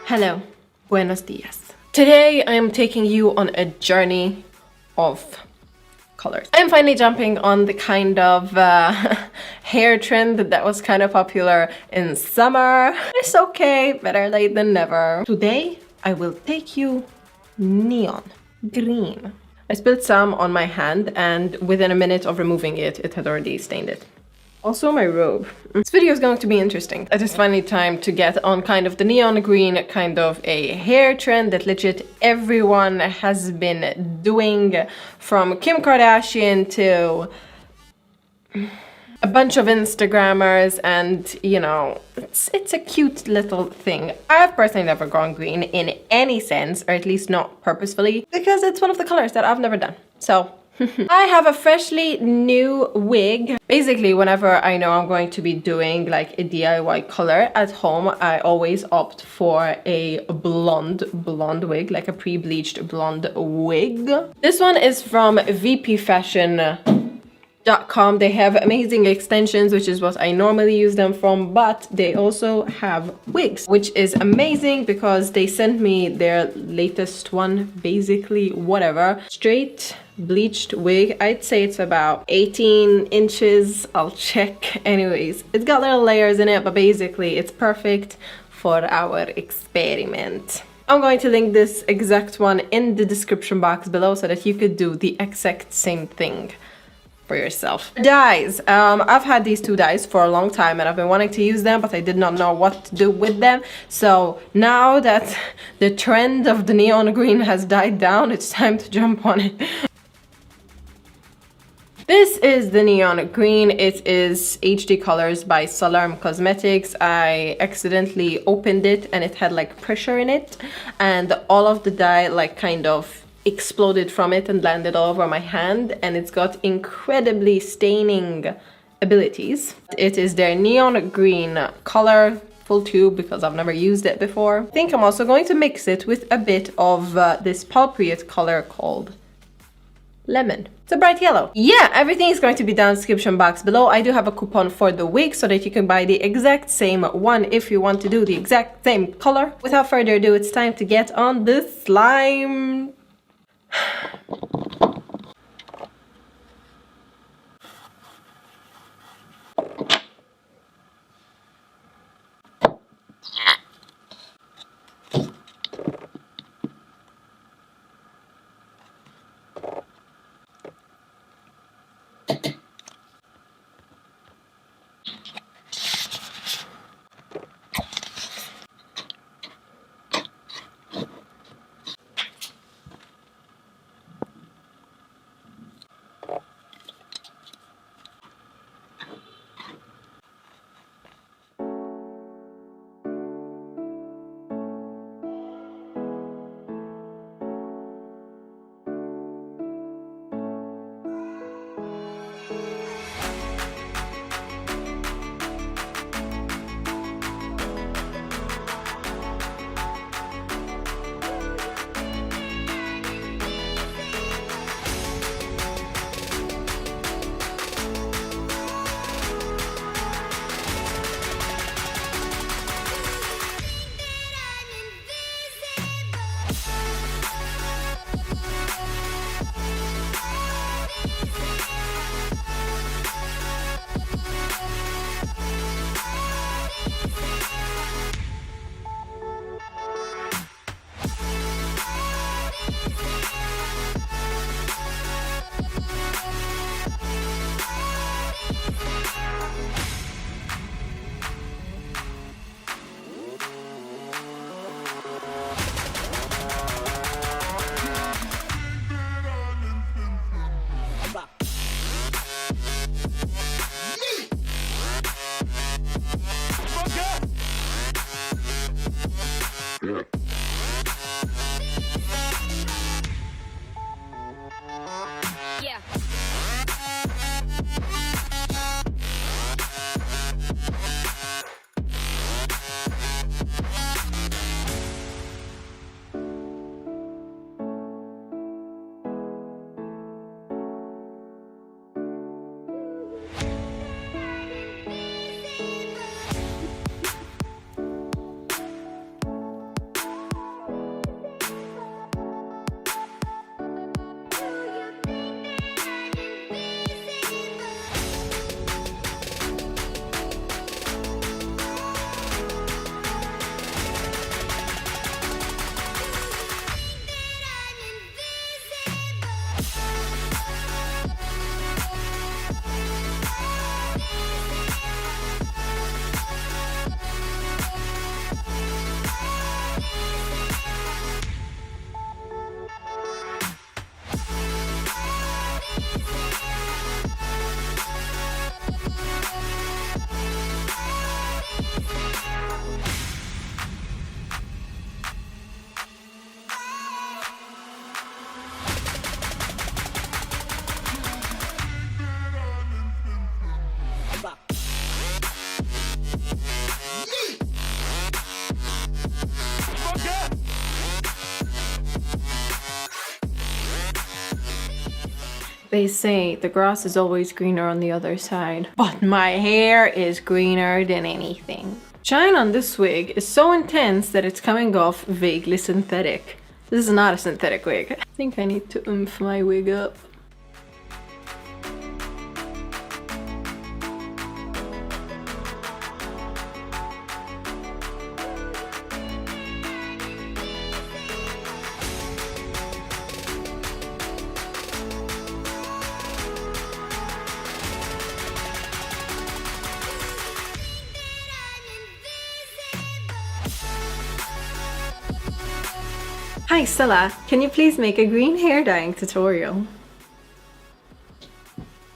Hello, buenos dias. Today I am taking you on a journey of colors. I'm finally jumping on the kind of hair trend that was kind of popular in summer. It's okay, better late than never. Today I will take you neon green. I spilled some on my hand and within a minute of removing it, it had already stained it. Also my robe. This video is going to be interesting. It is finally time to get on kind of the neon green, kind of a hair trend that legit everyone has been doing, from Kim Kardashian to a bunch of Instagrammers, and you know, it's a cute little thing. I've personally never gone green in any sense, or at least not purposefully, because it's one of the colors that I've never done. So I have a freshly new wig. Basically, whenever I know I'm going to be doing like a DIY color at home, I always opt for a blonde wig, like a pre-bleached blonde wig. This one is from VPFashion.com. They have amazing extensions, which is what I normally use them from, but they also have wigs, which is amazing because they sent me their latest one, basically whatever, straight bleached wig. I'd say it's about 18 inches. I'll check. Anyways, it's got little layers in it, but basically it's perfect for our experiment. I'm going to link this exact one in the description box below so that you could do the exact same thing for yourself. Dyes. I've had these two dyes for a long time and I've been wanting to use them, but I did not know what to do with them. So now that the trend of the neon green has died down, it's time to jump on it. This is the neon green. It is HD Colors by Salarm Cosmetics. I accidentally opened it and it had like pressure in it, and all of the dye like kind of exploded from it and landed all over my hand, and it's got incredibly staining abilities. It is their neon green color, full tube, because I've never used it before. I think I'm also going to mix it with a bit of this Pulpriate color called Lemon. It's a bright yellow. Yeah, everything is going to be down in the description box below. I do have a coupon for the wig so that you can buy the exact same one if you want to do the exact same color. Without further ado, it's time to get on the slime. They say the grass is always greener on the other side, but my hair is greener than anything. Shine on this wig is so intense that it's coming off vaguely synthetic. This is not a synthetic wig. I think I need to oomph my wig up. Hi Stella, can you please make a green hair dyeing tutorial?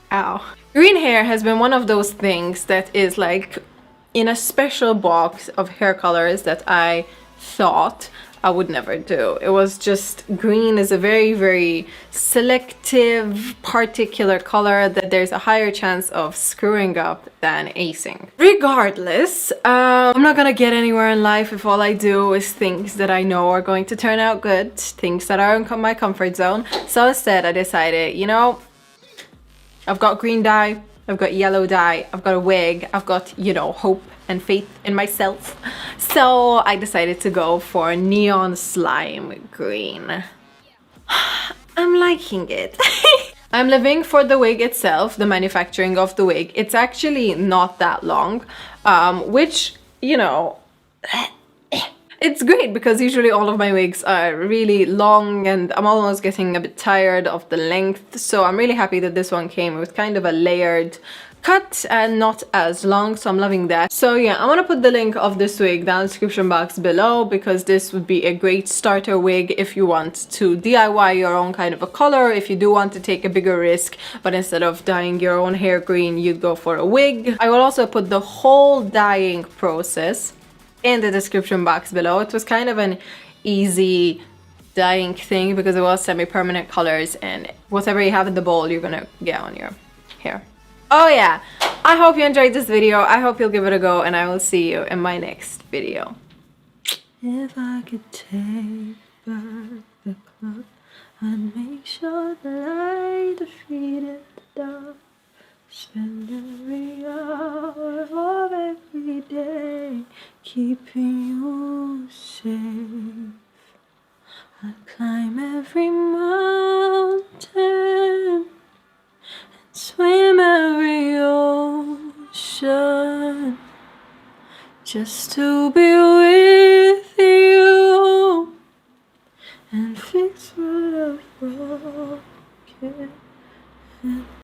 Ow. Green hair has been one of those things that is like in a special box of hair colors that I thought I would never do. It was just green is a very selective particular color that there's a higher chance of screwing up than acing. Regardless, I'm not gonna get anywhere in life if all I do is things that I know are going to turn out good, things that are in my comfort zone. So instead I decided, you know, I've got green dye, I've got yellow dye, I've got a wig, I've got, you know, hope and faith in myself. So I decided to go for neon slime green. I'm liking it. I'm living for the wig itself, the manufacturing of the wig. It's actually not that long, which, you know, it's great because usually all of my wigs are really long and I'm almost getting a bit tired of the length. So I'm really happy that this one came with kind of a layered cut and not as long, so I'm loving that. So yeah, I'm gonna put the link of this wig down in the description box below because this would be a great starter wig if you want to DIY your own kind of a color, if you do want to take a bigger risk, but instead of dyeing your own hair green, you'd go for a wig. I will also put the whole dyeing process in the description box below. It was kind of an easy dyeing thing because it was semi-permanent colors and whatever you have in the bowl, you're gonna get on your hair. Oh yeah, I hope you enjoyed this video. I hope you'll give it a go and I will see you in my next video. If I could take back the clock, I'd make sure that I defeated the dark. Spend every hour of every day keeping you safe. I'd climb every mountain, swim every ocean just to be with you and fix what I've broken.